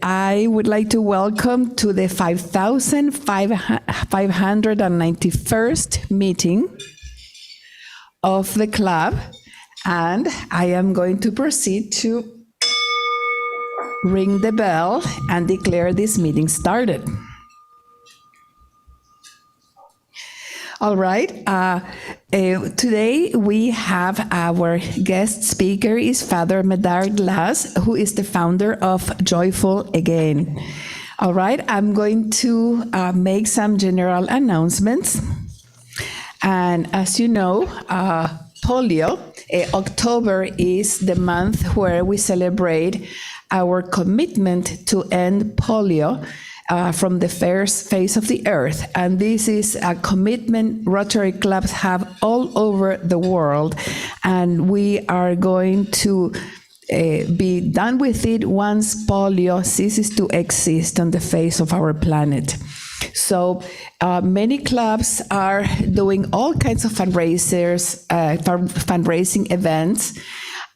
I would like to welcome to the 5,591st meeting of the club, and I am going to proceed to ring the bell and declare this meeting started. All right, today we have our guest speaker is Father Medard Laz, who is the founder of Joyful Again. All right, I'm going to make some general announcements. And as you know, polio, October is the month where we celebrate our commitment to end polio from the face of the earth. And this is a commitment Rotary clubs have all over the world. And we are going to be done with it once polio ceases to exist on the face of our planet. So many clubs are doing all kinds of fundraising events.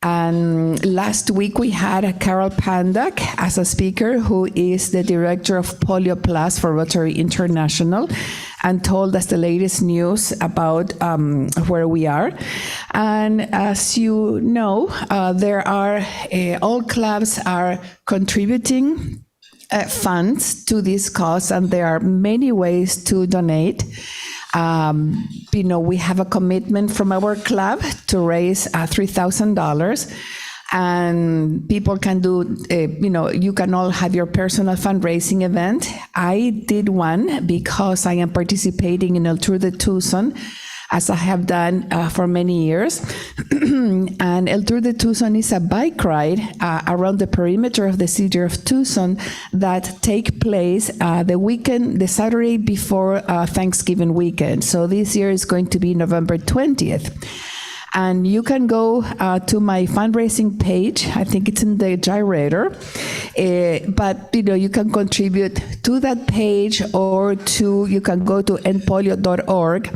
And last week we had Carol Pandak as a speaker, who is the director of Polio Plus for Rotary International, and told us the latest news about where we are. And as you know, there are all clubs are contributing funds to this cause, and there are many ways to donate. We have a commitment from our club to raise $3,000, and people can do, you can all have your personal fundraising event. I did one because I am participating in El Tour de Tucson, as I have done for many years. And El Tour de Tucson is a bike ride around the perimeter of the city of Tucson that take place the Saturday before Thanksgiving weekend. So this year is going to be November 20th. And you can go to my fundraising page. I think it's in the gyrator. But you can contribute to that page, or you can go to endpolio.org.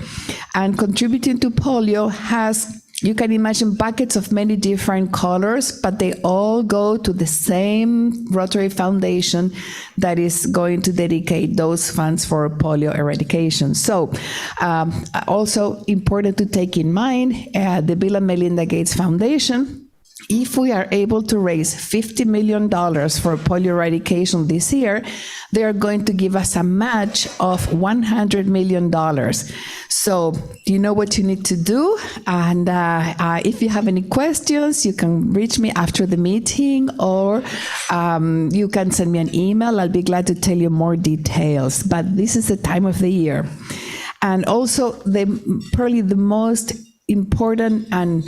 And contributing to polio you can imagine buckets of many different colors, but they all go to the same Rotary Foundation that is going to dedicate those funds for polio eradication. So also important to take in mind, the Bill and Melinda Gates Foundation, if we are able to raise $50 million for polio eradication this year, they are going to give us a match of $100 million. So you know what you need to do. And if you have any questions, you can reach me after the meeting, or you can send me an email. I'll be glad to tell you more details. But this is the time of the year. And also, probably the most important and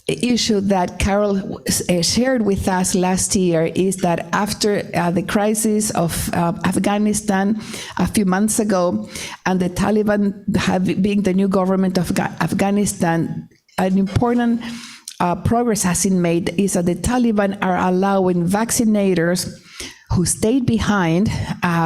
issue that Carol shared with us last year is that after the crisis of Afghanistan a few months ago, and the Taliban being the new government of Afghanistan, an important progress has been made is that the Taliban are allowing vaccinators who stayed behind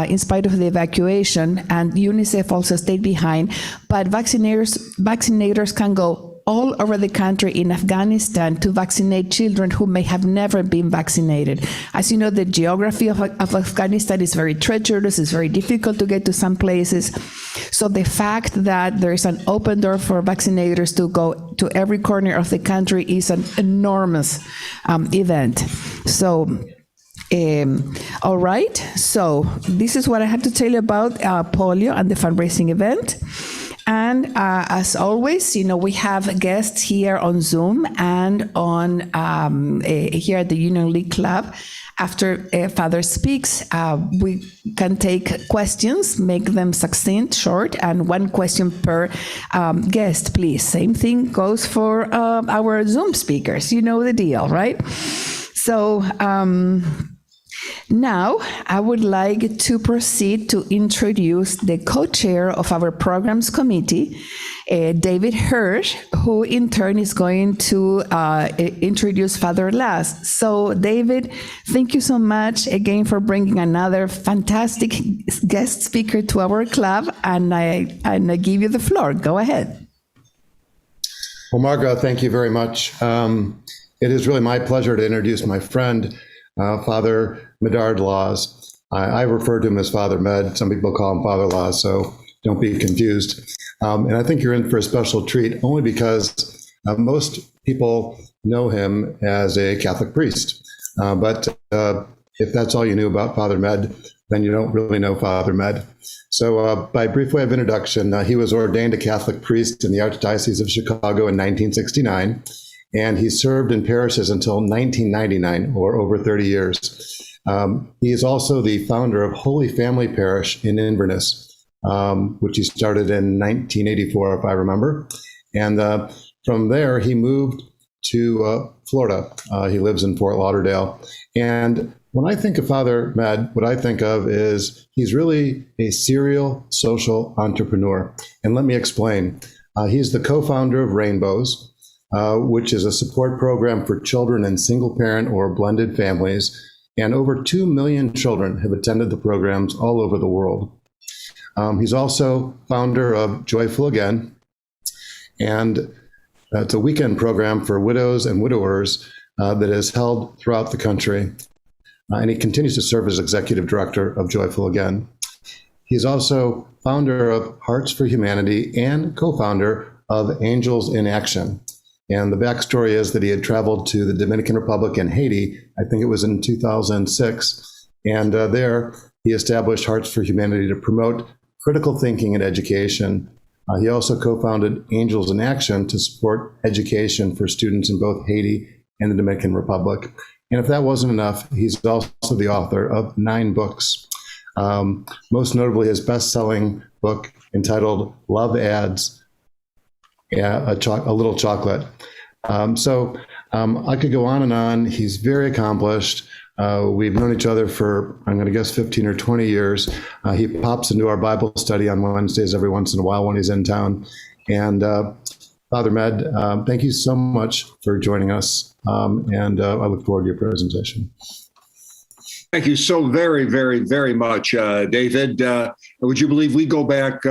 in spite of the evacuation, and UNICEF also stayed behind, but vaccinators can go all over the country in Afghanistan to vaccinate children who may have never been vaccinated. As you know, the geography of Afghanistan is very treacherous, it's very difficult to get to some places. So the fact that there is an open door for vaccinators to go to every corner of the country is an enormous event. So, all right, so this is what I have to tell you about polio and the fundraising event. And as always, we have guests here on Zoom and on here at the Union League Club. After Father speaks, we can take questions, make them succinct, short, and one question per guest, please. Same thing goes for our Zoom speakers. You know the deal, right? So now, I would like to proceed to introduce the co-chair of our programs committee, David Hirsch, who in turn is going to introduce Father Laz. So, David, thank you so much again for bringing another fantastic guest speaker to our club, and I give you the floor. Go ahead. Well, Margot, thank you very much. It is really my pleasure to introduce my friend, Father Medard Laz. I refer to him as Father Med. Some people call him Father Laz, so don't be confused. And I think you're in for a special treat only because most people know him as a Catholic priest. But if that's all you knew about Father Med, then you don't really know Father Med. So by brief way of introduction, he was ordained a Catholic priest in the Archdiocese of Chicago in 1969, and he served in parishes until 1999, or over 30 years. He is also the founder of Holy Family Parish in Inverness, which he started in 1984, if I remember. And from there, he moved to Florida. He lives in Fort Lauderdale. And when I think of Father Med, what I think of is he's really a serial social entrepreneur. And let me explain. He's the co-founder of Rainbows, which is a support program for children in single parent or blended families. And over 2 million children have attended the programs all over the world. He's also founder of Joyful Again. And it's a weekend program for widows and widowers that is held throughout the country. And he continues to serve as executive director of Joyful Again. He's also founder of Hearts for Humanity and co-founder of Angels in Action. And the backstory is that he had traveled to the Dominican Republic and Haiti, I think it was in 2006. And there he established Hearts for Humanity to promote critical thinking and education. He also co-founded Angels in Action to support education for students in both Haiti and the Dominican Republic. And if that wasn't enough, he's also the author of 9 books. Most notably his best-selling book entitled Love Ads, a Little Chocolate. So I could go on and on. He's very accomplished. We've known each other for, I'm going to guess, 15 or 20 years. He pops into our Bible study on Wednesdays every once in a while when he's in town. And Father Med, thank you so much for joining us. And I look forward to your presentation. Thank you so very, very, very much, David. Would you believe we go back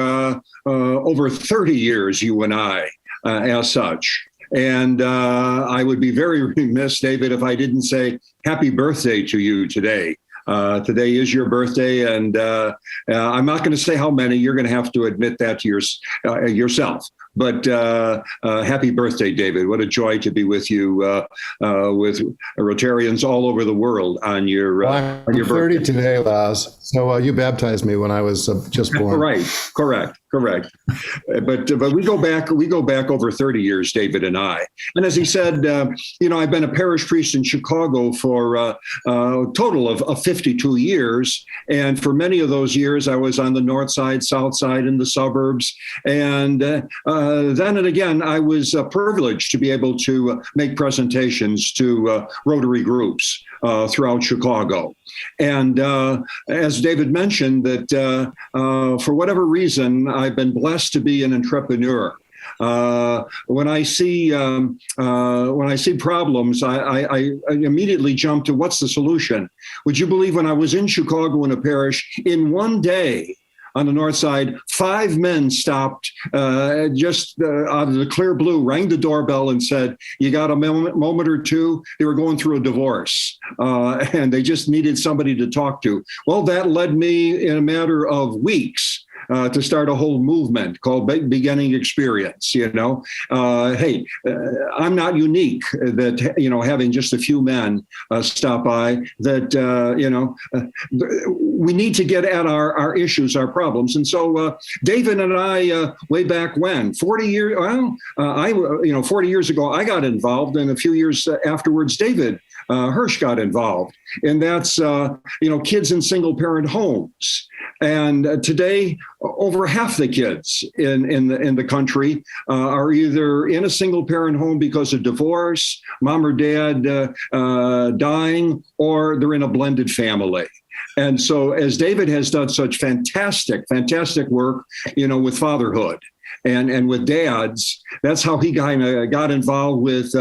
over 30 years, you and I, as such? And I would be very remiss, David, if I didn't say happy birthday to you today. Today is your birthday, and I'm not going to say how many. You're going to have to admit that to yourself. But happy birthday, David. What a joy to be with you, with Rotarians all over the world on your I'm on your 30 birthday. today, Laz. So you baptized me when I was just born. Right, correct. But we go back over 30 years, David and I. And as he said, I've been a parish priest in Chicago for a total of 52 years. And for many of those years, I was on the north side, south side, in the suburbs. And then and again, I was privileged to be able to make presentations to Rotary groups throughout Chicago. And as David mentioned, that for whatever reason, I've been blessed to be an entrepreneur. When I see problems, I immediately jump to what's the solution. Would you believe when I was in Chicago in a parish, in one day on the north side, 5 men stopped just out of the clear blue, rang the doorbell and said, "You got a moment or two?" They were going through a divorce and they just needed somebody to talk to. Well, that led me in a matter of weeks to start a whole movement called Beginning Experience. Hey, I'm not unique that, having just a few men stop by, that, we need to get at our issues, our problems. And so David and I, way back when, 40 years, 40 years ago, I got involved, and a few years afterwards, David Hirsch got involved. And that's, kids in single parent homes. And today, over half the kids in the country are either in a single parent home because of divorce, mom or dad dying, or they're in a blended family. And so as David has done such fantastic work, with fatherhood and with dads, that's how he kind of got involved with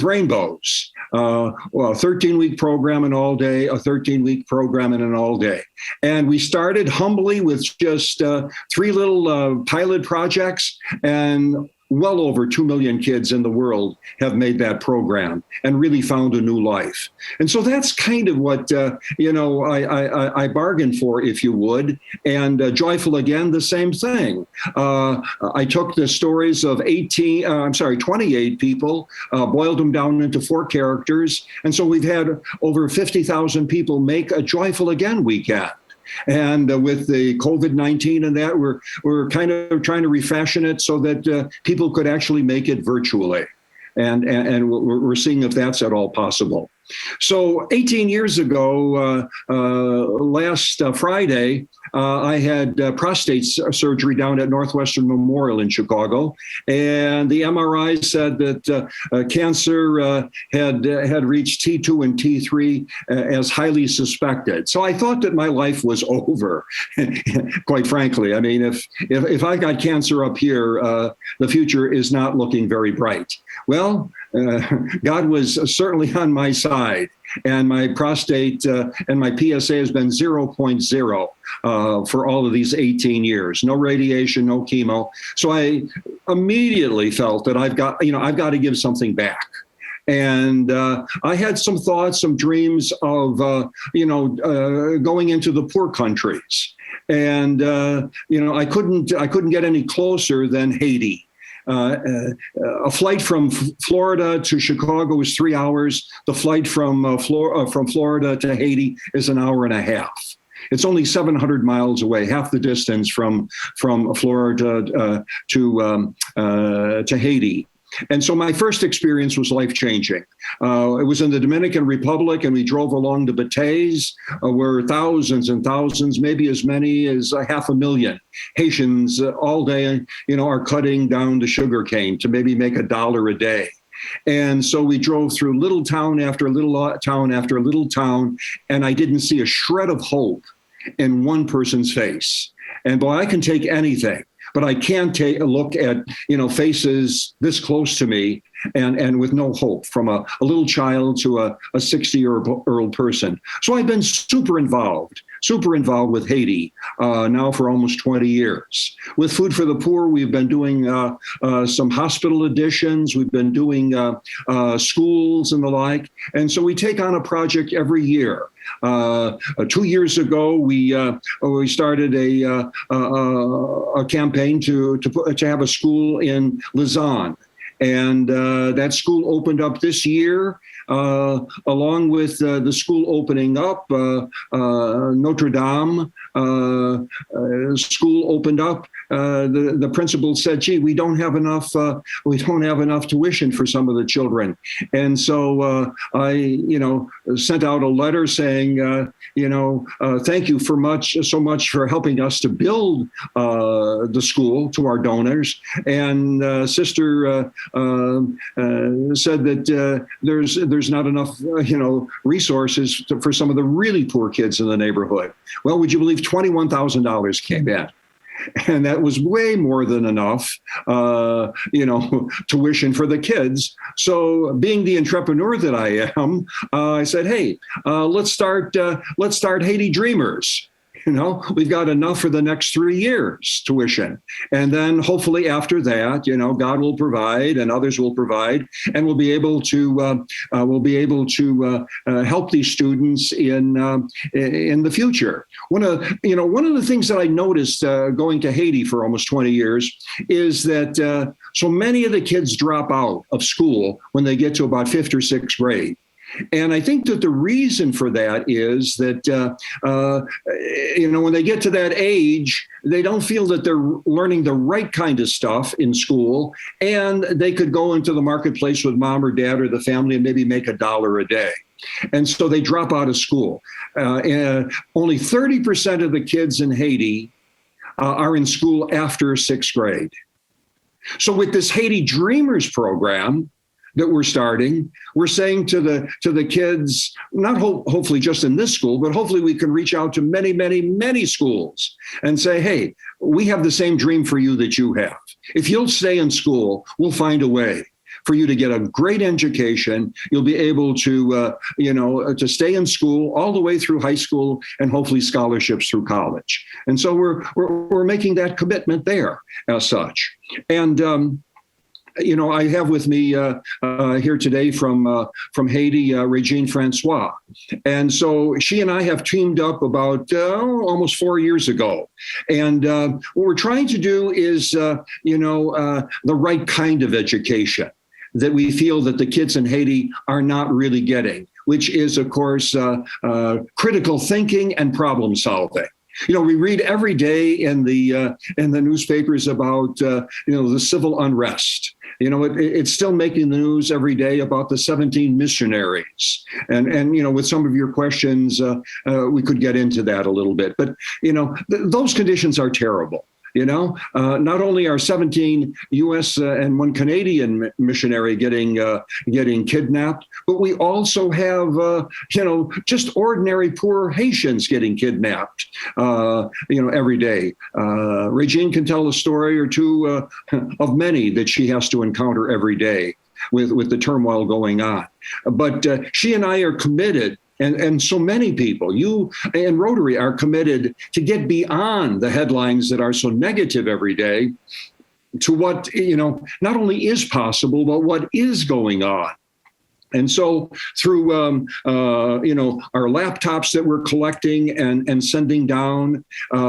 Rainbows. A 13-week program and all day, a 13-week program and an all day. And we started humbly with just 3 little pilot projects. And well over 2 million kids in the world have made that program and really found a new life. And so that's kind of what, I bargained for, if you would. And Joyful Again, the same thing. I took the stories of 28 people, boiled them down into 4 characters. And so we've had over 50,000 people make a Joyful Again weekend. And with the COVID-19 and that, we're kind of trying to refashion it so that people could actually make it virtually. And we're seeing if that's at all possible. So 18 years ago, last Friday, I had prostate surgery down at Northwestern Memorial in Chicago, and the MRI said that cancer had reached T2 and T3 as highly suspected. So I thought that my life was over. Quite frankly, I mean, if I got cancer up here, the future is not looking very bright. Well, God was certainly on my side, and my prostate and my PSA has been 0.0 for all of these 18 years. No radiation, no chemo. So I immediately felt that I've got to give something back. And I had some thoughts, some dreams of, going into the poor countries. And, I couldn't get any closer than Haiti. A flight from Florida to Chicago is 3 hours. The flight from Florida to Haiti is an hour and a half. It's only 700 miles away, half the distance from Florida to Haiti. And so my first experience was life-changing. It was in the Dominican Republic, and we drove along the Batays, where thousands and thousands, maybe as many as 500,000 Haitians all day, are cutting down the sugar cane to maybe make $1 a day. And so we drove through little town after little town after little town, and I didn't see a shred of hope in one person's face. And boy, I can take anything. But I can't take a look at, faces this close to me and with no hope, from a little child to a 60-year-old person. So I've been super involved with Haiti now for almost 20 years. With Food for the Poor, we've been doing some hospital additions. We've been doing schools and the like. And so we take on a project every year. 2 years ago, we started a campaign to have a school in Lausanne, and that school opened up this year. Along with the school opening up, Notre Dame school opened up. The principal said, "Gee, we don't have enough tuition for some of the children," and so I, sent out a letter saying, thank you so much for helping us to build the school, to our donors. And Sister said that there's not enough resources for some of the really poor kids in the neighborhood. Well, would you believe $21,000 came in? And that was way more than enough, tuition for the kids. So, being the entrepreneur that I am, I said, "Hey, let's start Haiti Dreamers." We've got enough for the next 3 years tuition. And then hopefully after that, God will provide and others will provide, and we'll be able to help these students in the future. One of the things that I noticed going to Haiti for almost 20 years is that so many of the kids drop out of school when they get to about 5th or 6th grade. And I think that the reason for that is that, when they get to that age, they don't feel that they're learning the right kind of stuff in school, and they could go into the marketplace with mom or dad or the family and maybe make $1 a day. And so they drop out of school. Only 30% of the kids in Haiti are in school after 6th grade. So with this Haiti Dreamers program that we're starting, we're saying to the kids, not hopefully just in this school, but hopefully we can reach out to many, many, many schools and say, "Hey, we have the same dream for you that you have. If you'll stay in school, we'll find a way for you to get a great education. You'll be able to, to stay in school all the way through high school, and hopefully scholarships through college." And so we're making that commitment there as such. And I have with me here today from Haiti, Regine Francois. And so she and I have teamed up about almost 4 years ago. And what we're trying to do is, the right kind of education that we feel that the kids in Haiti are not really getting, which is, of course, critical thinking and problem solving. We read every day in the newspapers about the civil unrest. It's still making the news every day about the 17 missionaries, and with some of your questions, we could get into that a little bit. But those conditions are terrible. Not only are 17 U.S. And 1 Canadian missionary getting kidnapped, but we also have, just ordinary poor Haitians getting kidnapped, every day. Regine can tell a story or two of many that she has to encounter every day with the turmoil going on. But she and I are committed. And so many people, you and Rotary, are committed to get beyond the headlines that are so negative every day to what, not only is possible, but what is going on. And so through, our laptops that we're collecting and sending down,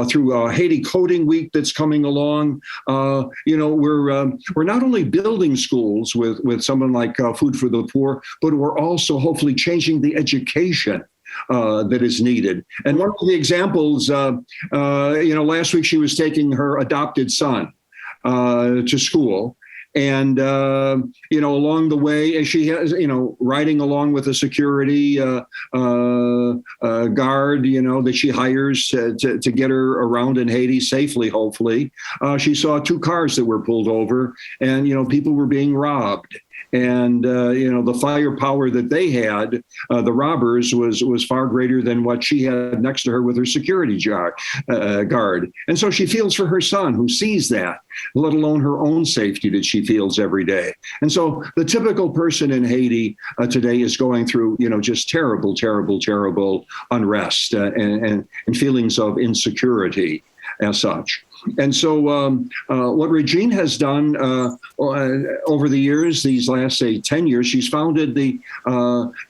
through Haiti Coding Week that's coming along, we're not only building schools with someone like Food for the Poor, but we're also hopefully changing the education that is needed. And one of the examples, last week she was taking her adopted son to school. And, along the way, and she has, riding along with a security guard, that she hires to get her around in Haiti safely, hopefully. She saw 2 cars that were pulled over and, people were being robbed. And, the firepower that they had, the robbers, was far greater than what she had next to her with her security guard. And so she feels for her son who sees that, let alone her own safety that she feels every day. And so the typical person in Haiti today is going through, just terrible, terrible, terrible unrest and feelings of insecurity as such. And so what Regine has done over the years, these last, say, 10 years, she's founded the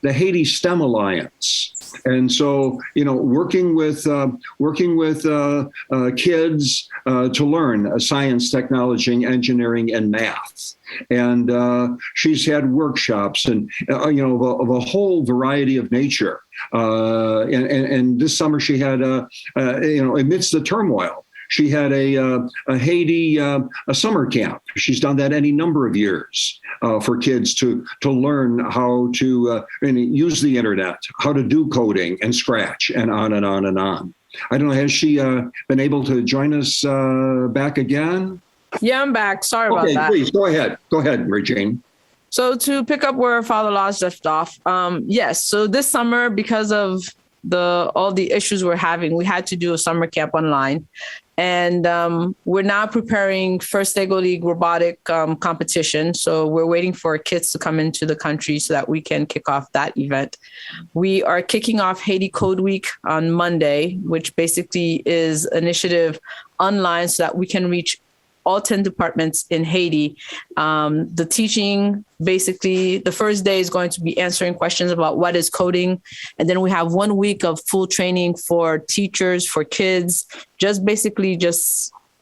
Haiti STEM Alliance. And so, working with kids to learn science, technology, engineering, and math. And she's had workshops and, of a whole variety of nature. And this summer she had, amidst the turmoil, she had a Haiti a summer camp. She's done that any number of years for kids to learn how to use the internet, how to do coding and Scratch, and on and on and on. I don't know, has she been able to join us back again? Yeah, I'm back. Sorry about that. Please, go ahead. Go ahead, Regine. So to pick up where Father Laz left off, yes. So this summer, because of all the issues we're having, we had to do a summer camp online. And we're now preparing First Lego League robotic competition. So we're waiting for kids to come into the country so that we can kick off that event. We are kicking off Haiti Code Week on Monday, which basically is initiative online so that we can reach all 10 departments in Haiti. The teaching, basically, the first day is going to be answering questions about what is coding. And then we have 1 week of full training for teachers, for kids, just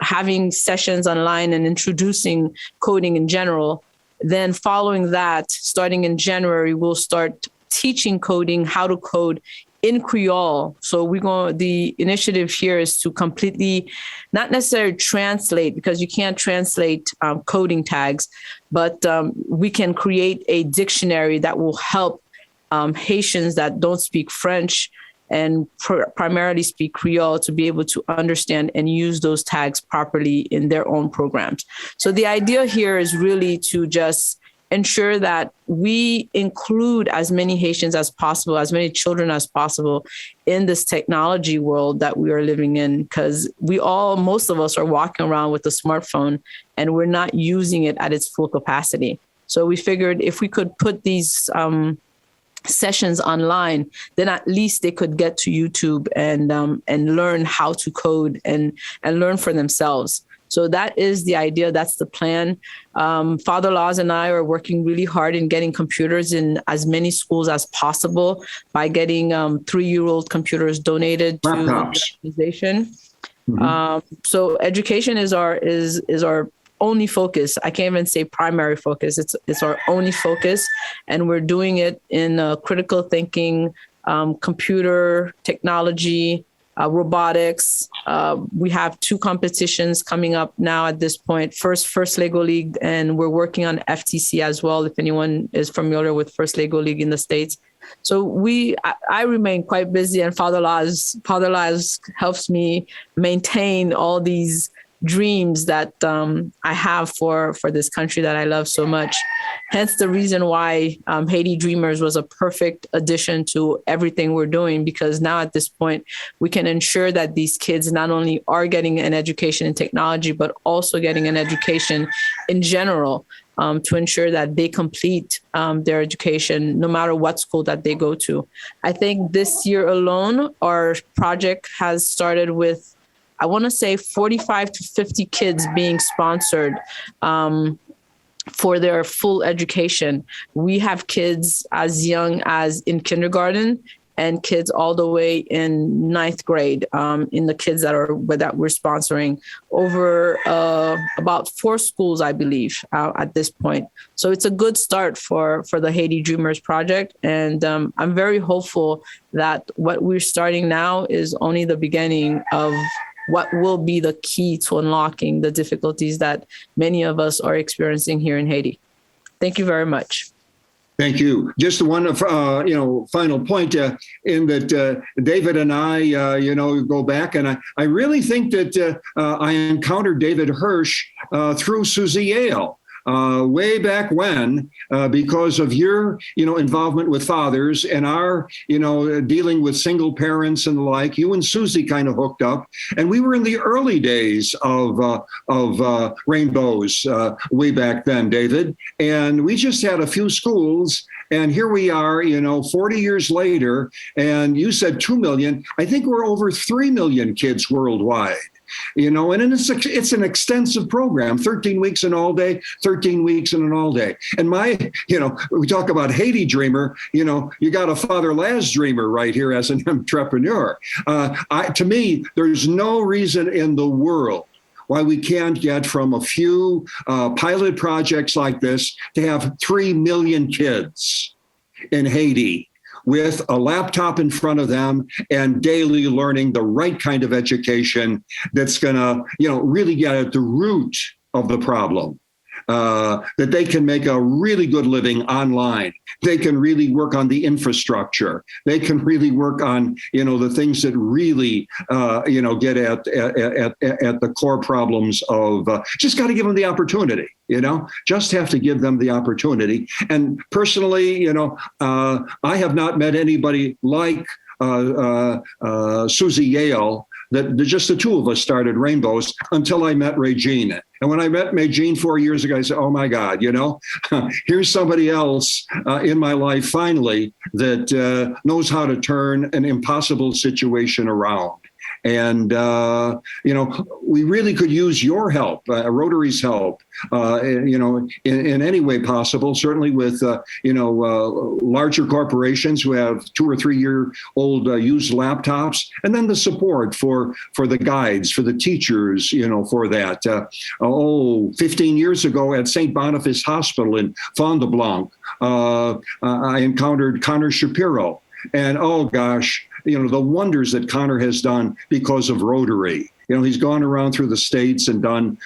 having sessions online and introducing coding in general. Then following that, starting in January, we'll start teaching coding, how to code in Creole. So the initiative here is to completely, not necessarily translate, because you can't translate coding tags, but we can create a dictionary that will help Haitians that don't speak French and primarily speak Creole to be able to understand and use those tags properly in their own programs. So the idea here is really to just ensure that we include as many Haitians as possible, as many children as possible in this technology world that we are living in, because most of us are walking around with a smartphone and we're not using it at its full capacity. So we figured if we could put these sessions online, then at least they could get to YouTube and learn how to code and learn for themselves. So that is the idea. That's the plan. Father Laz and I are working really hard in getting computers in as many schools as possible by getting 3-year-old computers donated to the organization. So education is our only focus. I can't even say primary focus. It's our only focus, and we're doing it in critical thinking, computer technology, robotics. We have 2 competitions coming up now at this point. First Lego League, and we're working on FTC as well, if anyone is familiar with First Lego League in the States. So I remain quite busy, and Father Laz helps me maintain all these dreams that I have for this country that I love so much. Hence the reason why Haiti Dreamers was a perfect addition to everything we're doing, because now at this point, we can ensure that these kids not only are getting an education in technology, but also getting an education in general, to ensure that they complete their education, no matter what school that they go to. I think this year alone, our project has started with, I want to say 45 to 50 kids being sponsored for their full education. We have kids as young as in kindergarten and kids all the way in 9th grade, in the kids that we're sponsoring over about 4 schools, I believe, at this point. So it's a good start for the Haiti Dreamers project. And I'm very hopeful that what we're starting now is only the beginning of what will be the key to unlocking the difficulties that many of us are experiencing here in Haiti. Thank you very much. Thank you. Just one, final point in that David and I, go back, and I really think that I encountered David Hirsch through Susie Yale. Way back when, because of your, involvement with fathers and our, dealing with single parents and the like, you and Susie kind of hooked up, and we were in the early days of Rainbows way back then, David, and we just had a few schools. And here we are, 40 years later, and you said 2 million. I think we're over 3 million kids worldwide. And it's an extensive program, 13 weeks and all day, 13 weeks and an all day. And we talk about Haiti dreamer, you got a Father Laz dreamer right here as an entrepreneur. To me, there's no reason in the world why we can't get from a few pilot projects like this to have 3 million kids in Haiti with a laptop in front of them and daily learning the right kind of education that's going to, really get at the root of the problem. That they can make a really good living online. They can really work on the infrastructure. They can really work on, the things that really, get at the core problems of, just got to give them the opportunity, just have to give them the opportunity. And personally, I have not met anybody like Susie Yale, that just the 2 of us started Rainbows until I met Regine. And when I met Regine 4 years ago, I said, oh my God, here's somebody else in my life finally that knows how to turn an impossible situation around. And, we really could use your help, Rotary's help, in any way possible, certainly with, larger corporations who have 2 or 3 year old used laptops, and then the support for the guides, for the teachers, for that. 15 years ago at St. Boniface Hospital in Fond du Blanc, I encountered Connor Shapiro. And oh gosh, the wonders that Connor has done because of Rotary. He's gone around through the states and done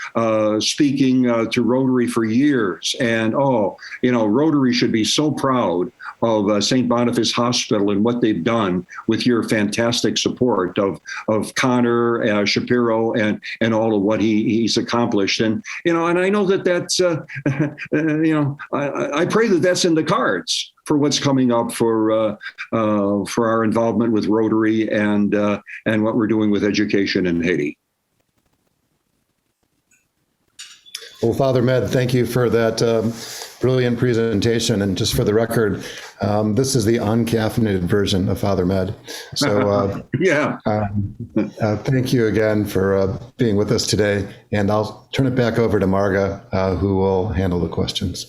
speaking to Rotary for years. And Rotary should be so proud of St. Boniface Hospital and what they've done with your fantastic support of Connor Shapiro and all of what he's accomplished. And and I know that's I pray that that's in the cards for what's coming up for our involvement with Rotary and what we're doing with education in Haiti. Well, Father Med, thank you for that brilliant presentation. And just for the record, this is the uncaffeinated version of Father Med. So Yeah. thank you again for being with us today. And I'll turn it back over to Marga, who will handle the questions.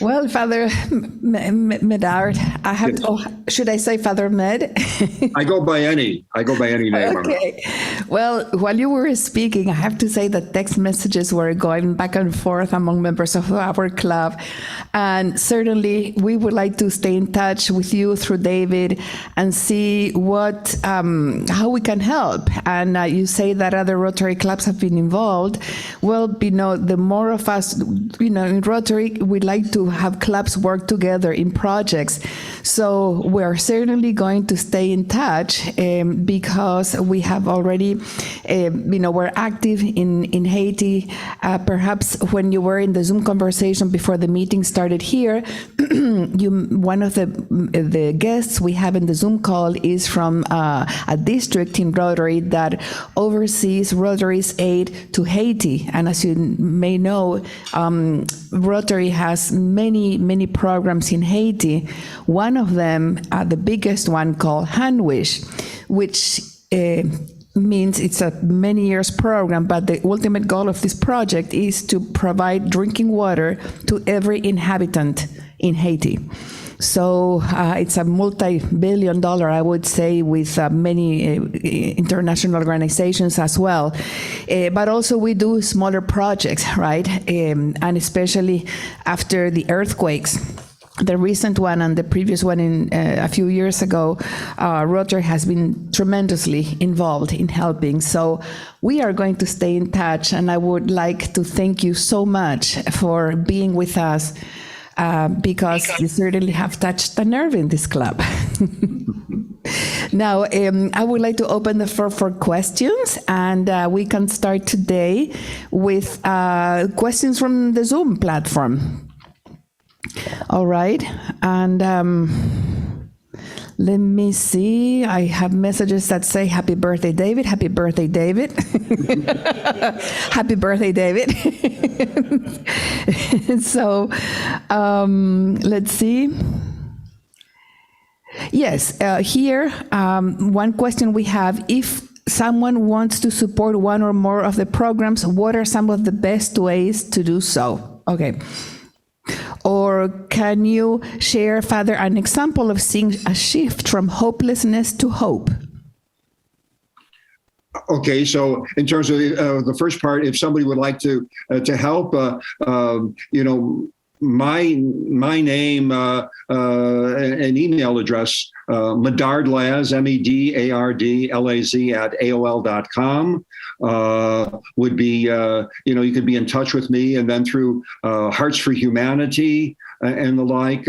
Well, Father Medard, I have to, should I say Father Med? I go by any name. Okay. Well, while you were speaking, I have to say that text messages were going back and forth among members of our club. And certainly we would like to stay in touch with you through David and see what, how we can help. And you say that other Rotary clubs have been involved. Well, the more of us, in Rotary, we'd like to have clubs work together in projects. So we're certainly going to stay in touch because we have already, we're active in Haiti. Perhaps when you were in the Zoom conversation before the meeting started here, one of the guests we have in the Zoom call is from a district in Rotary that oversees Rotary's aid to Haiti. And as you may know, Rotary has many programs in Haiti. One of them, the biggest one called Handwish, which means it's a many years program, but the ultimate goal of this project is to provide drinking water to every inhabitant in Haiti. So it's a multi-billion-dollar, I would say, with many international organizations as well. But also we do smaller projects, right? And especially after the earthquakes. The recent one and the previous one a few years ago, Rotary has been tremendously involved in helping. So we are going to stay in touch, and I would like to thank you so much for being with us because you certainly have touched a nerve in this club. Now, I would like to open the floor for questions, and we can start today with questions from the Zoom platform. All right, and let me see. I have messages that say, happy birthday, David. Happy birthday, David. Happy birthday, David. So let's see. Yes, here, one question we have, if someone wants to support one or more of the programs, what are some of the best ways to do so? Okay. Or can you share, Father, an example of seeing a shift from hopelessness to hope? Okay, so in terms of the first part, if somebody would like to help, my name and email address, Medard Laz, MEDARDLAZ at AOL.com. Would be, you could be in touch with me, and then through Hearts for Humanity and the like,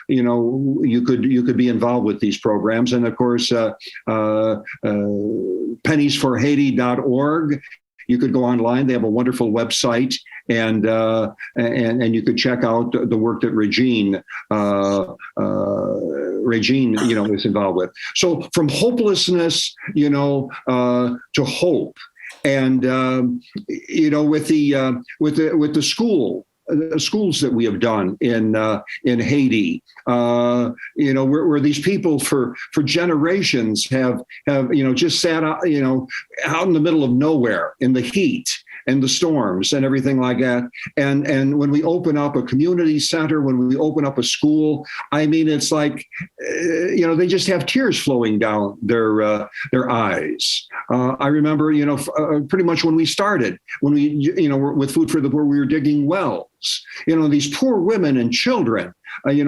you could be involved with these programs. And of course, penniesforhaiti.org. You could go online. They have a wonderful website, and you could check out the work that Regine, is involved with. So from hopelessness, to hope, and with the schools that we have done in Haiti, where these people for generations have just sat out in the middle of nowhere in the heat and the storms and everything like that. And when we open up a community center, when we open up a school, I mean, it's like, they just have tears flowing down their eyes. I remember, pretty much when we started, with Food for the Poor, we were digging wells. These poor women and children,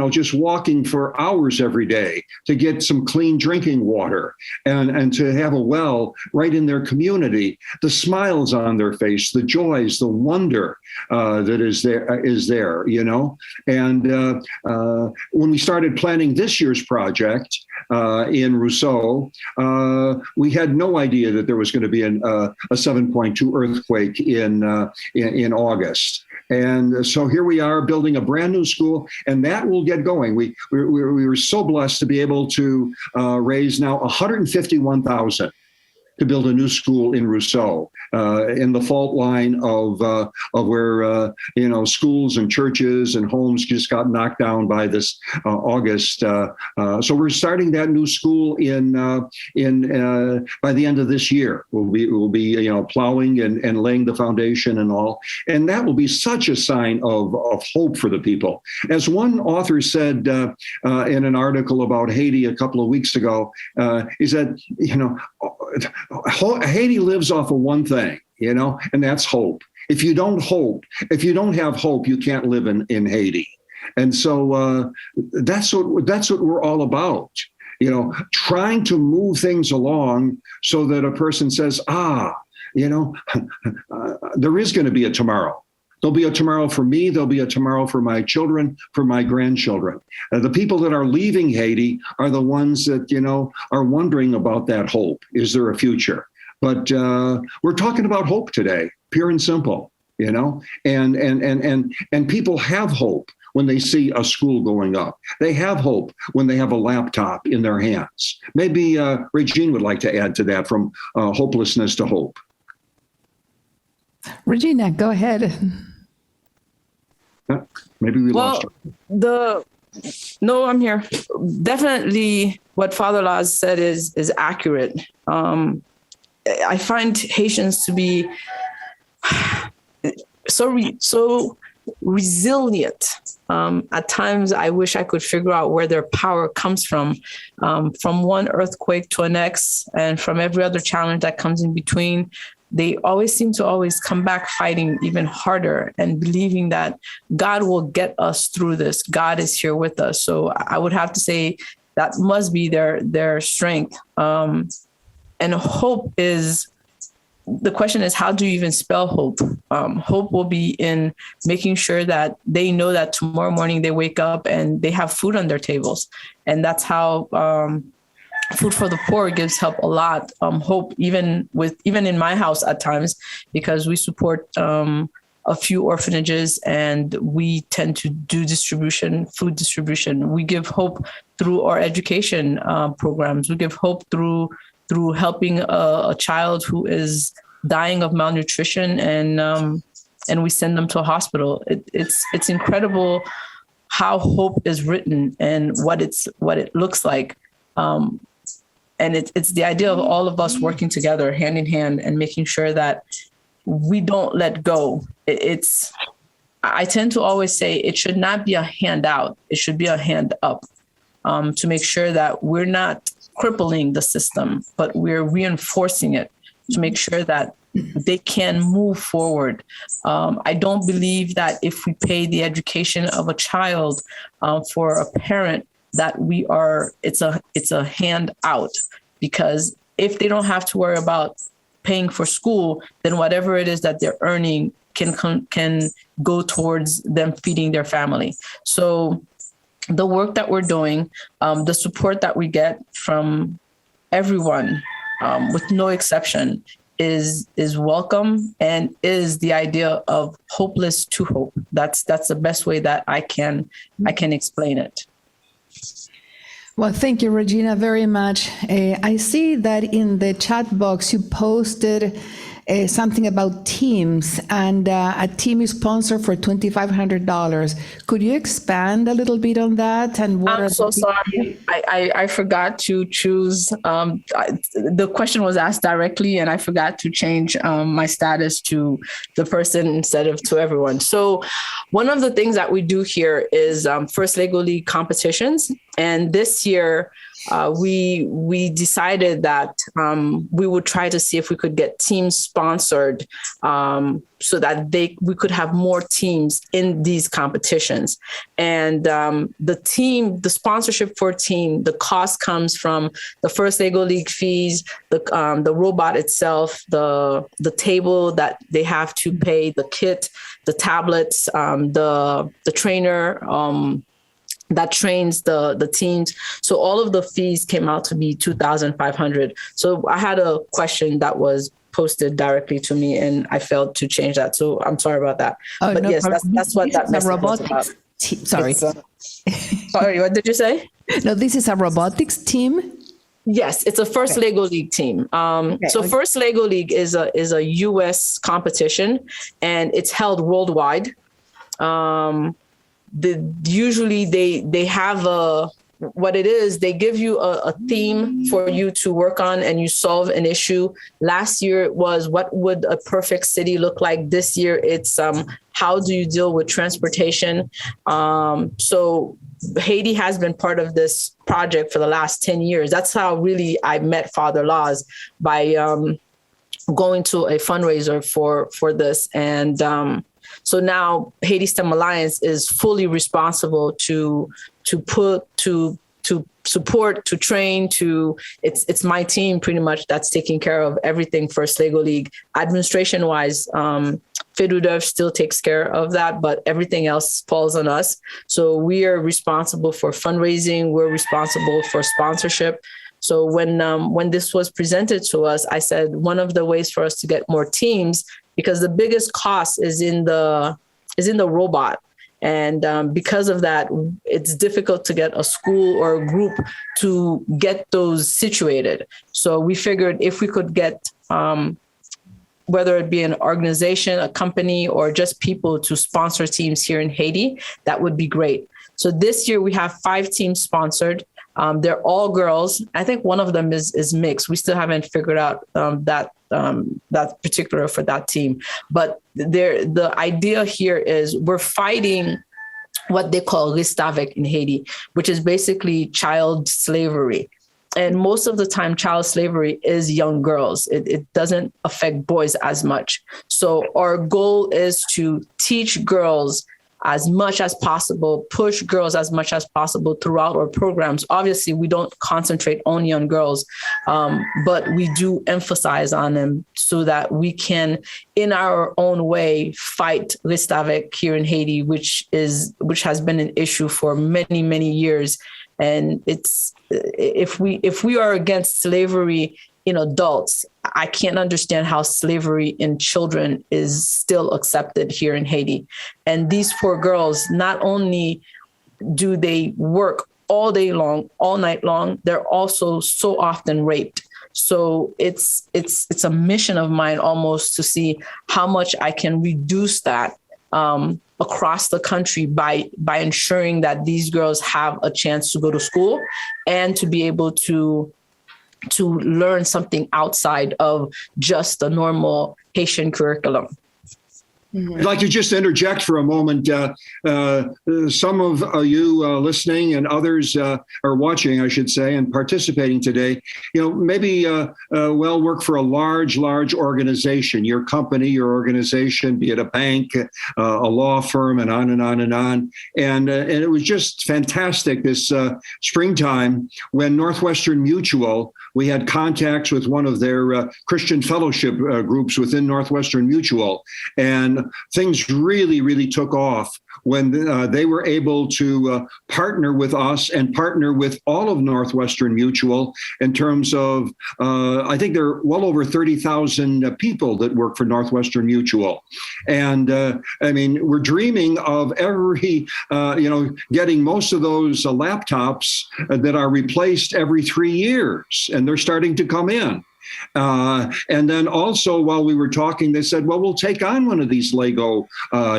just walking for hours every day to get some clean drinking water and to have a well right in their community, the smiles on their face, the joys, the wonder that is there, And when we started planning this year's project in Rousseau, we had no idea that there was going to be a 7.2 earthquake in August. And so here we are building a brand new school, and that will get going. We were so blessed to be able to raise now $151,000. to build a new school in Rousseau, in the fault line of where schools and churches and homes just got knocked down by this August. So we're starting that new school in by the end of this year. We'll be plowing and laying the foundation and all, and that will be such a sign of hope for the people. As one author said in an article about Haiti a couple of weeks ago, he said, Haiti lives off of one thing, and that's hope. If you don't have hope, you can't live in Haiti. And so that's what we're all about, trying to move things along so that a person says, there is going to be a tomorrow. There'll be a tomorrow for me. There'll be a tomorrow for my children, for my grandchildren. The people that are leaving Haiti are the ones that, are wondering about that hope. Is there a future? But we're talking about hope today, pure and simple, and people have hope when they see a school going up. They have hope when they have a laptop in their hands. Maybe Regine would like to add to that, from hopelessness to hope. Regina, go ahead. Maybe we lost her. No, I'm here. Definitely what Father Laz said is accurate. I find Haitians to be so resilient. At times, I wish I could figure out where their power comes from one earthquake to the next, and from every other challenge that comes in between. They always seem to come back fighting even harder and believing that God will get us through this. God is here with us. So I would have to say that must be their strength. And hope is, the question is, how do you even spell hope? Hope will be in making sure that they know that tomorrow morning they wake up and they have food on their tables. And that's how Food for the Poor gives help a lot. Hope, even in my house at times, because we support a few orphanages and we tend to do food distribution. We give hope through our education programs. We give hope through helping a child who is dying of malnutrition, and we send them to a hospital. It's incredible how hope is written and what it looks like. And it's the idea of all of us working together hand in hand and making sure that we don't let go. I tend to always say it should not be a handout. It should be a hand up, to make sure that we're not crippling the system, but we're reinforcing it to make sure that they can move forward. I don't believe that if we pay the education of a child for a parent, that it's a handout, because if they don't have to worry about paying for school, then whatever it is that they're earning can go towards them feeding their family. So the work that we're doing, the support that we get from everyone, with no exception, is welcome, and is the idea of hopeless to hope. That's the best way that I can explain it. Well, thank you, Regina, very much. I see that in the chat box you posted something about teams, and a team is sponsored for $2,500. Could you expand a little bit on that? And what I'm so sorry. I forgot to choose. The question was asked directly, and I forgot to change my status to the person instead of to everyone. So one of the things that we do here is First Lego League competitions. And this year, we decided that we would try to see if we could get teams sponsored, so that we could have more teams in these competitions. And the sponsorship for a team, the cost comes from the First Lego League fees, the robot itself, the table that they have to pay, the kit, the tablets, the trainer, that trains the teams. So all of the fees came out to be $2,500. So I had a question that was posted directly to me, and I failed to change that. So I'm sorry about that. Oh, but no, yes, that's what that message was about. Sorry. Sorry, what did you say? No, this is a robotics team. Yes, it's a First Lego League team. So First Lego League is a U.S. competition, and it's held worldwide. Usually they have what it is, they give you a theme for you to work on and you solve an issue. Last year it was, what would a perfect city look like? This year it's how do you deal with transportation? So Haiti has been part of this project for the last 10 years. That's how really I met Father Laz, by going to a fundraiser for this. And so now Haiti STEM Alliance is fully responsible to support, to train, it's my team pretty much that's taking care of everything First Lego League. Administration wise, FEDUDEV still takes care of that, but everything else falls on us. So we are responsible for fundraising. We're responsible for sponsorship. So when this was presented to us, I said one of the ways for us to get more teams, because the biggest cost is in the robot. And because of that, it's difficult to get a school or a group to get those situated. So we figured if we could get, whether it be an organization, a company, or just people to sponsor teams here in Haiti, that would be great. So this year we have 5 teams sponsored. They're all girls. I think one of them is mixed. We still haven't figured out that particular for that team. But the idea here is we're fighting what they call ristavec in Haiti, which is basically child slavery. And most of the time, child slavery is young girls. It doesn't affect boys as much. So our goal is to teach girls as much as possible, push girls as much as possible throughout our programs. Obviously, we don't concentrate only on girls, but we do emphasize on them so that we can, in our own way, fight ristavec here in Haiti, which has been an issue for many, many years. And it's if we are against slavery in adults, I can't understand how slavery in children is still accepted here in Haiti. And these poor girls, not only do they work all day long, all night long, they're also so often raped. So it's a mission of mine almost to see how much I can reduce that across the country by ensuring that these girls have a chance to go to school and to be able to learn something outside of just the normal Haitian curriculum. I'd like to just interject for a moment. Some of you listening and others are watching, I should say, and participating today, maybe work for a large organization, your company, your organization, be it a bank, a law firm, and on and on and on. And it was just fantastic this springtime when Northwestern Mutual, we had contacts with one of their Christian fellowship groups within Northwestern Mutual. And things really, really took off when they were able to partner with us and partner with all of Northwestern Mutual in terms of, I think there are well over 30,000 people that work for Northwestern Mutual. And we're dreaming of getting most of those laptops that are replaced every 3 years, and they're starting to come in. And then also, while we were talking, they said, well, we'll take on one of these Lego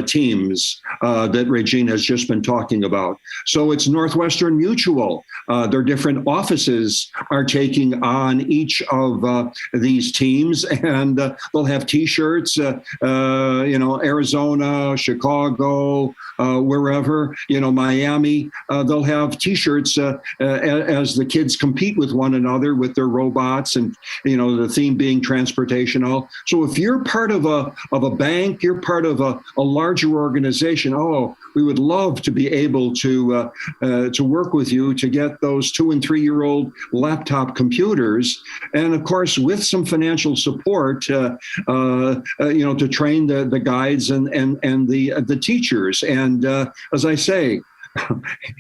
teams that Regina has just been talking about. So it's Northwestern Mutual. Their different offices are taking on each of these teams, and they'll have T-shirts, Arizona, Chicago, wherever, Miami. They'll have T-shirts as the kids compete with one another with their robots, and the theme being transportational. So if you're part of a bank, you're part of a larger organization, we would love to be able to work with you to get those 2- and 3-year-old laptop computers, and of course with some financial support, to train the guides and the teachers. And as I say,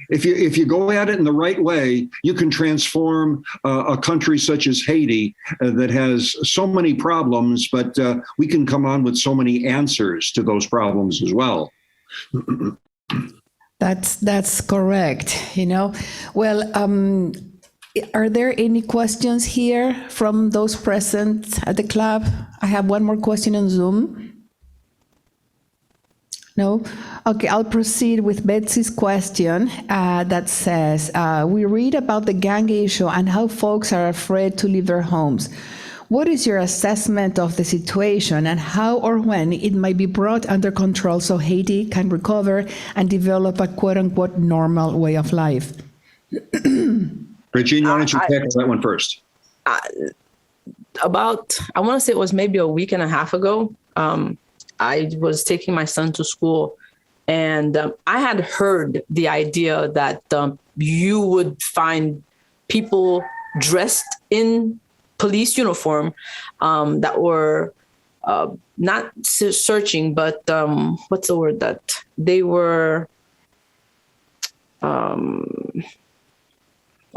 if you go at it in the right way, you can transform a country such as Haiti that has so many problems, but we can come on with so many answers to those problems as well. That's correct. Well, Are there any questions here from those present at the club? I have one more question on Zoom. No? Okay, I'll proceed with Betsy's question that says, we read about the gang issue and how folks are afraid to leave their homes. What is your assessment of the situation and how or when it might be brought under control so Haiti can recover and develop a quote-unquote normal way of life? Regine, why don't you tackle that one first? About, I want to say it was maybe a week and a half ago, I was taking my son to school, and I had heard the idea that you would find people dressed in police uniform that were not searching, but what's the word that they were?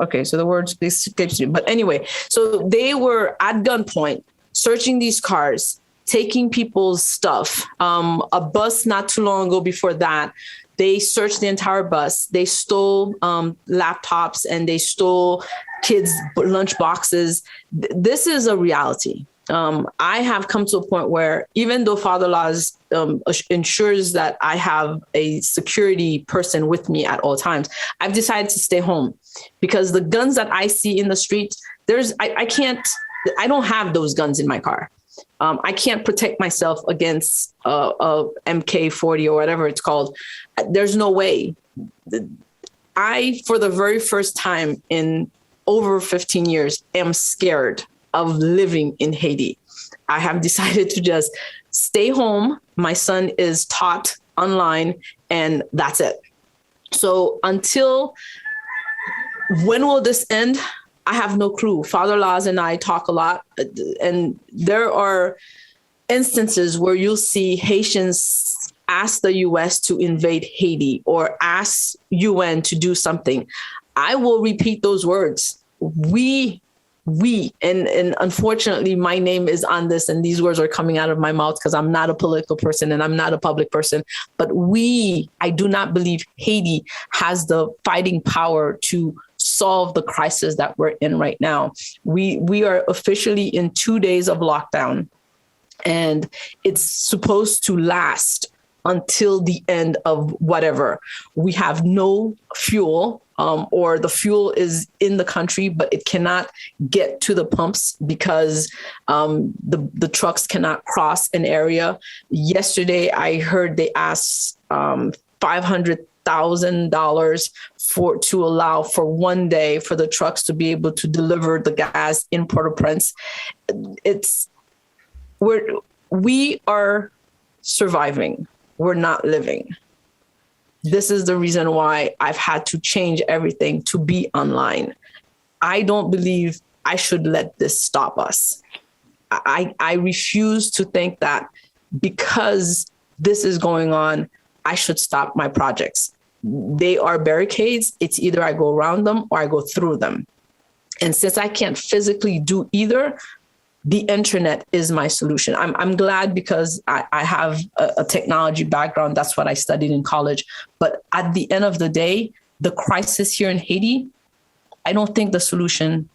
Okay, so the words escapes me. But anyway, so they were at gunpoint searching these cars, taking people's stuff. A bus not too long ago before that, they searched the entire bus. They stole laptops and they stole kids' lunch boxes. This is a reality. I have come to a point where even though Father Laz ensures that I have a security person with me at all times, I've decided to stay home because the guns that I see in the street, I don't have those guns in my car. I can't protect myself against a MK40 or whatever it's called. There's no way. I, for the very first time in over 15 years, am scared of living in Haiti. I have decided to just stay home. My son is taught online and that's it. So until when will this end? I have no clue. Father Laz and I talk a lot, and there are instances where you'll see Haitians ask the U.S. to invade Haiti or ask UN to do something. I will repeat those words. We, and unfortunately, my name is on this, and these words are coming out of my mouth because I'm not a political person and I'm not a public person. But I do not believe Haiti has the fighting power to solve the crisis that we're in right now. We are officially in 2 days of lockdown, and it's supposed to last until the end of whatever. We have no fuel, or the fuel is in the country, but it cannot get to the pumps because the trucks cannot cross an area. Yesterday, I heard they asked $500,000 to allow for 1 day for the trucks to be able to deliver the gas in Port-au-Prince. We are surviving. We're not living. This is the reason why I've had to change everything to be online. I don't believe I should let this stop us. I refuse to think that because this is going on, I should stop my projects. They are barricades. It's either I go around them or I go through them. And since I can't physically do either, the internet is my solution. I'm glad because I have a technology background. That's what I studied in college. But at the end of the day, the crisis here in Haiti, I don't think the solution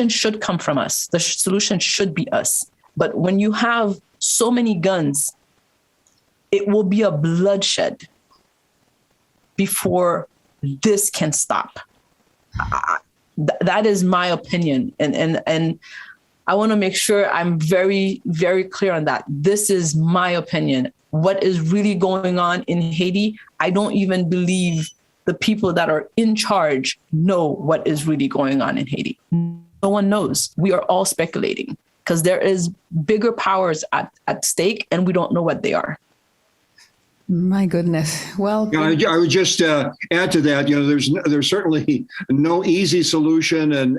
should come from us. The solution should be us. But when you have so many guns, it will be a bloodshed before this can stop. That is my opinion. And I want to make sure I'm very, very clear on that. This is my opinion. What is really going on in Haiti, I don't even believe the people that are in charge know what is really going on in Haiti. No one knows. We are all speculating because there is bigger powers at stake and we don't know what they are. My goodness. Well, I would just add to that. There's certainly no easy solution, and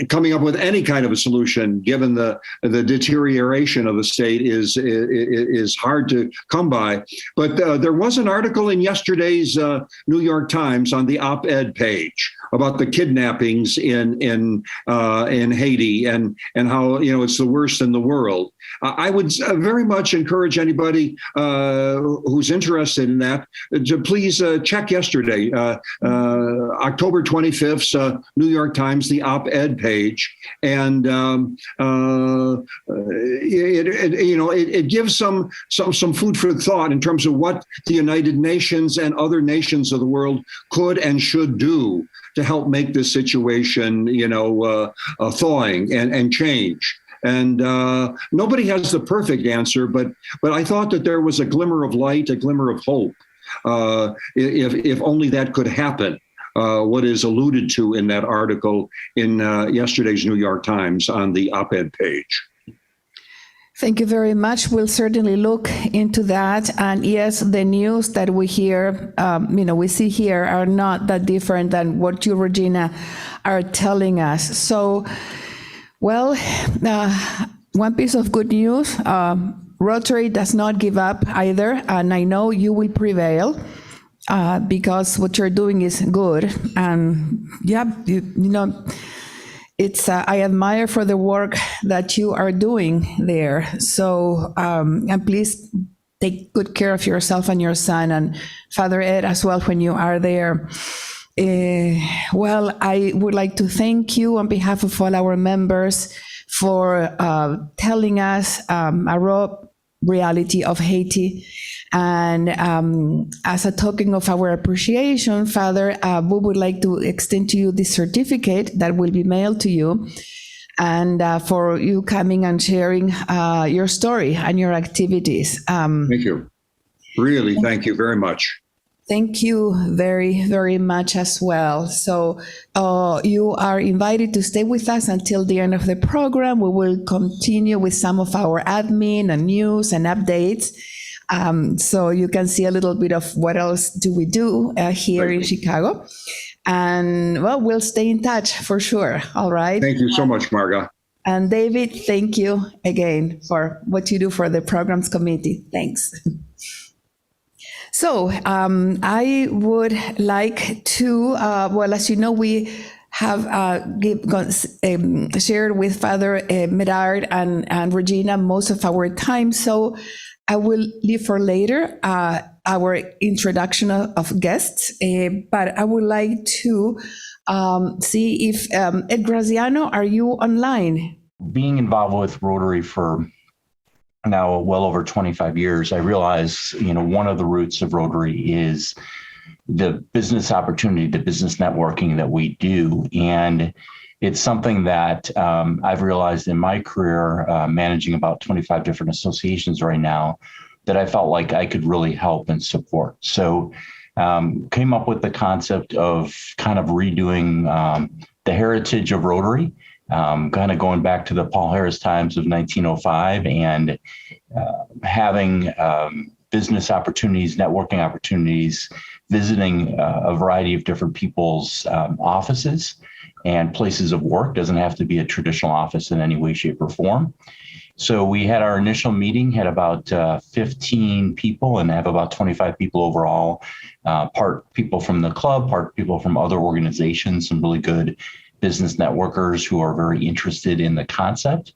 coming up with any kind of a solution, given the deterioration of the state, is hard to come by. But there was an article in yesterday's New York Times on the op-ed page about the kidnappings in Haiti and how it's the worst in the world. I would very much encourage anybody anybody who's interested in that to please check yesterday, October 25th's New York Times, the op-ed page, and it gives some food for thought in terms of what the United Nations and other nations of the world could and should do to help make this situation, thawing and change. And nobody has the perfect answer, but I thought that there was a glimmer of light, a glimmer of hope, if only that could happen. What is alluded to in that article in yesterday's New York Times on the op-ed page. Thank you very much. We'll certainly look into that. And yes, the news that we hear, we see here are not that different than what you, Regina, are telling us. So, well, one piece of good news, Rotary does not give up either. And I know you will prevail because what you're doing is good. And yeah, it's I admire for the work that you are doing there. So, and please take good care of yourself and your son and Father Ed as well when you are there. Well, I would like to thank you on behalf of all our members for telling us a raw reality of Haiti. And as a token of our appreciation, Father, we would like to extend to you this certificate that will be mailed to you, and for you coming and sharing your story and your activities. Thank you. Really, thank you very much. Thank you very, very much as well. So you are invited to stay with us until the end of the program. We will continue with some of our admin and news and updates. So you can see a little bit of what else do we do here in Chicago. And well, we'll stay in touch for sure. All right. Thank you so much, Marga. And David, thank you again for what you do for the programs committee. Thanks. So I would like to, well, as you know, we have shared with Father Medard and Regina most of our time. So I will leave for later our introduction of guests, but I would like to see if Ed Graziano, are you online? Being involved with Rotary for now well over 25 years, I realize, one of the roots of Rotary is the business opportunity, the business networking that we do. And it's something that I've realized in my career, managing about 25 different associations right now, that I felt like I could really help and support. So came up with the concept of kind of redoing the heritage of Rotary, kind of going back to the Paul Harris times of 1905 and having business opportunities, networking opportunities, visiting a variety of different people's offices and places of work. Doesn't have to be a traditional office in any way, shape, or form. So we had our initial meeting, had about 15 people and have about 25 people overall, part people from the club, part people from other organizations, some really good business networkers who are very interested in the concept.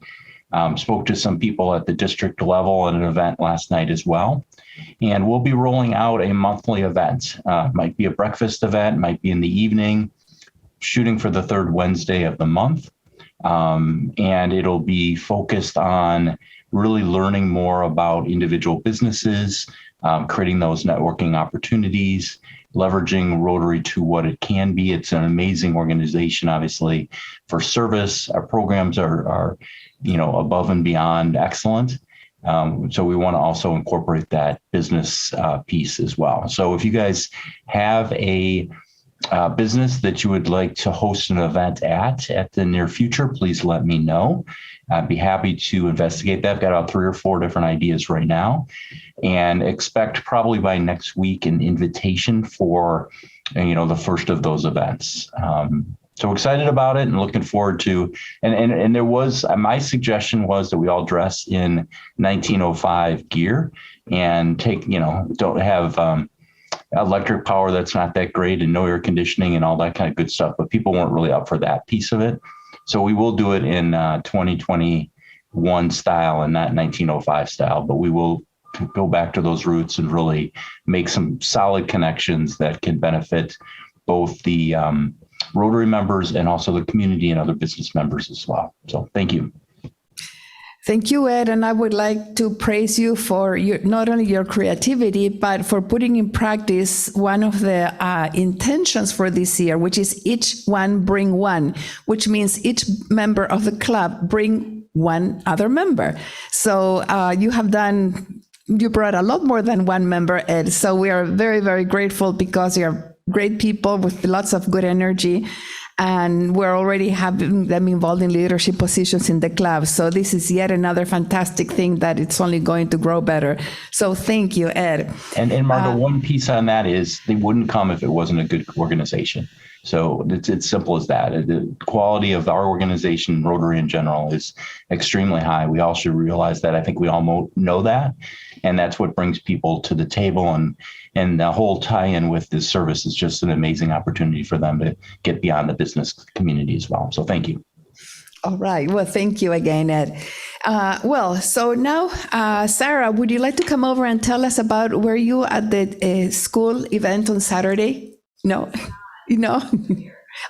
Spoke to some people at the district level at an event last night as well. And we'll be rolling out a monthly event. Might be a breakfast event, might be in the evening, shooting for the third Wednesday of the month. And it'll be focused on really learning more about individual businesses, creating those networking opportunities, leveraging Rotary to what it can be. It's an amazing organization, obviously, for service. Our programs are above and beyond excellent. So we want to also incorporate that business piece as well. So if you guys have a business that you would like to host an event at the near future, please let me know. I'd be happy to investigate that. I've got about 3 or 4 different ideas right now, and expect probably by next week an invitation for, the first of those events. So excited about it and looking forward to, and there was, my suggestion was that we all dress in 1905 gear and don't have electric power that's not that great and no air conditioning and all that kind of good stuff, but people weren't really up for that piece of it. So we will do it in 2021 style and not 1905 style, but we will go back to those roots and really make some solid connections that can benefit both the Rotary members and also the community and other business members as well. So thank you. Thank you, Ed, and I would like to praise you for not only your creativity, but for putting in practice one of the intentions for this year, which is each one bring one, which means each member of the club bring one other member. So you brought a lot more than one member, Ed. So we are very, very grateful because you're great people with lots of good energy. And we're already having them involved in leadership positions in the club. So this is yet another fantastic thing that it's only going to grow better. So thank you, Ed. And Margo, one piece on that is they wouldn't come if it wasn't a good organization. So it's simple as that. The quality of our organization, Rotary in general, is extremely high. We all should realize that. I think we all know that. And that's what brings people to the table. And the whole tie-in with this service is just an amazing opportunity for them to get beyond the business community as well. So thank you. All right. Well, thank you again, Ed. So now, Sarah, would you like to come over and tell us about were you at the school event on Saturday? No. No.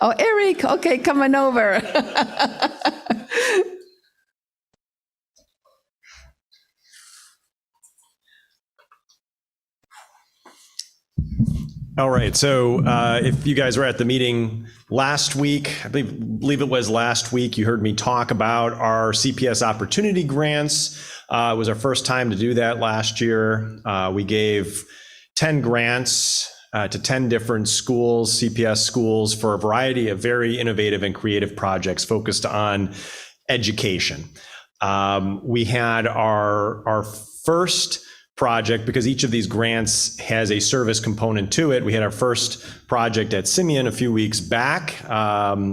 Oh, Eric. Okay, come on over. All right. So if you guys were at the meeting last week, I believe it was last week, you heard me talk about our CPS opportunity grants. It was our first time to do that last year. We gave 10 grants to 10 different schools, CPS schools, for a variety of very innovative and creative projects focused on education. We had our first project, because each of these grants has a service component to it. We had our first project at Simeon a few weeks back,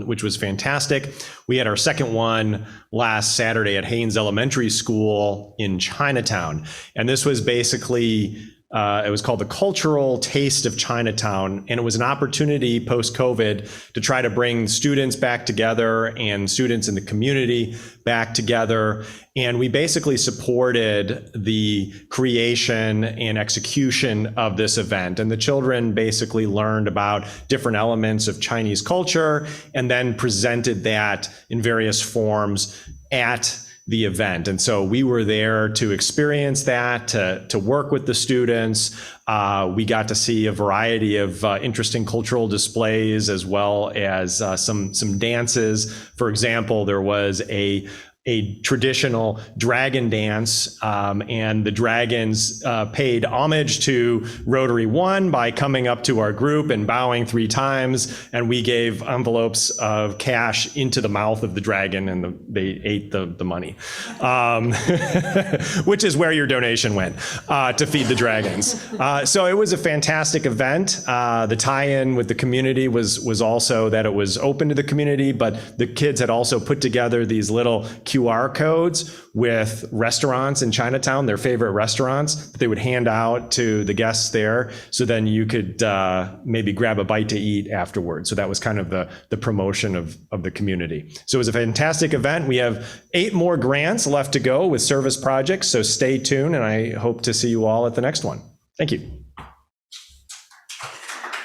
which was fantastic. We had our second one last Saturday at Haynes Elementary School in Chinatown. And this was basically it was called the Cultural Taste of Chinatown, and it was an opportunity post-COVID to try to bring students back together and students in the community back together. And we basically supported the creation and execution of this event. And the children basically learned about different elements of Chinese culture and then presented that in various forms at the event. And so we were there to experience that, to work with the students. We got to see a variety of interesting cultural displays, as well as some dances. For example, there was a traditional dragon dance, and the dragons paid homage to Rotary 1 by coming up to our group and bowing 3 times, and we gave envelopes of cash into the mouth of the dragon, and they ate the money, which is where your donation went, to feed the dragons. So it was a fantastic event. The tie-in with the community was also that it was open to the community, but the kids had also put together these little QR codes with restaurants in Chinatown, their favorite restaurants, that they would hand out to the guests there. So then you could maybe grab a bite to eat afterwards. So that was kind of the promotion of the community. So it was a fantastic event. We have 8 more grants left to go with service projects. So stay tuned, and I hope to see you all at the next one. Thank you.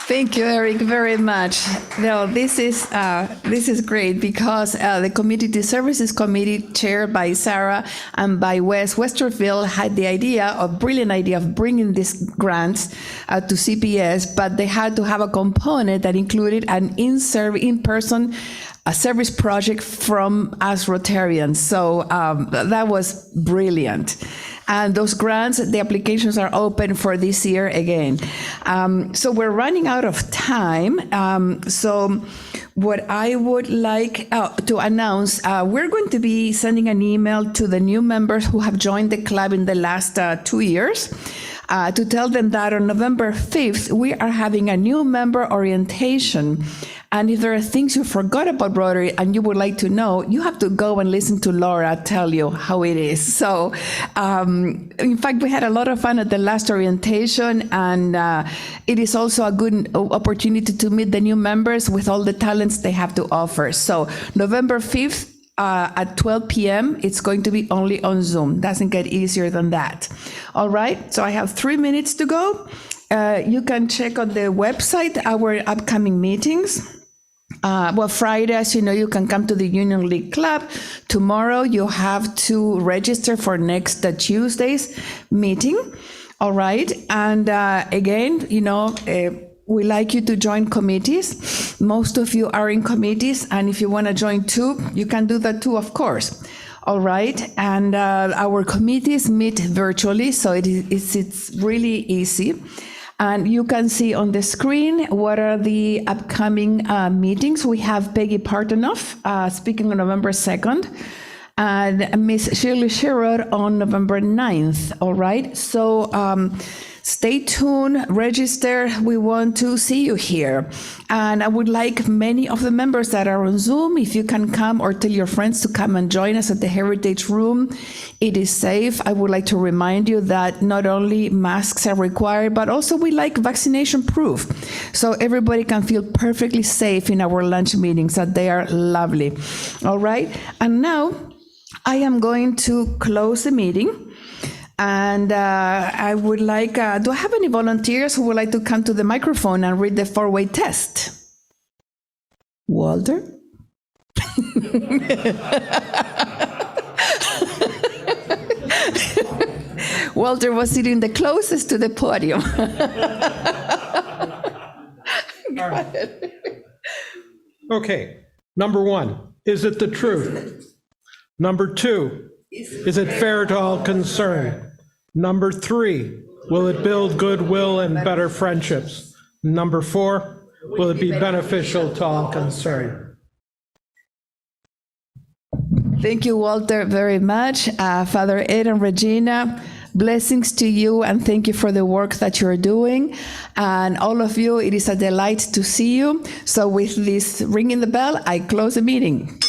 Thank you, Eric, very much. No, this is great because the Community Services Committee, chaired by Sarah and by Wes Westerfield, had the brilliant idea of bringing these grants to CPS, but they had to have a component that included an in-person a service project from us Rotarians. So that was brilliant. And those grants, the applications are open for this year again. So we're running out of time. So what I would like to announce, we're going to be sending an email to the new members who have joined the club in the last 2 years to tell them that on November 5th, we are having a new member orientation. And if there are things you forgot about Rotary and you would like to know, you have to go and listen to Laura tell you how it is. So, in fact, we had a lot of fun at the last orientation, and it is also a good opportunity to meet the new members with all the talents they have to offer. So, November 5th, at 12 p.m. It's going to be only on Zoom. Doesn't get easier than that. All right, so I have 3 minutes to go. You can check on the website our upcoming meetings. Friday, as you know, you can come to the Union League Club. Tomorrow, you have to register for next Tuesday's meeting. All right. And again, we like you to join committees. Most of you are in committees. And if you want to join too, you can do that too, of course. All right. And our committees meet virtually, so it's really easy. And you can see on the screen what are the upcoming meetings. We have Peggy Partenoff speaking on November 2nd, and Miss Shirley Sherrod on November 9th. All right, so stay tuned, register. We want to see you here. And I would like many of the members that are on Zoom, if you can come or tell your friends to come and join us at the Heritage Room. It is safe. I would like to remind you that not only masks are required, but also we like vaccination proof. So everybody can feel perfectly safe in our lunch meetings, that they are lovely. All right. And now I am going to close the meeting. And I would like, do I have any volunteers who would like to come to the microphone and read the 4-way test? Walter? Walter was sitting the closest to the podium. All right. Okay. Number 1, is it the truth? Number 2, is it fair to all concerned? Number 3, will it build goodwill and better friendships? Number 4, will it be beneficial to all concerned? Thank you, Walter, very much. Father Ed and Regina, blessings to you, and thank you for the work that you're doing. And all of you, it is a delight to see you. So with this ringing the bell, I close the meeting.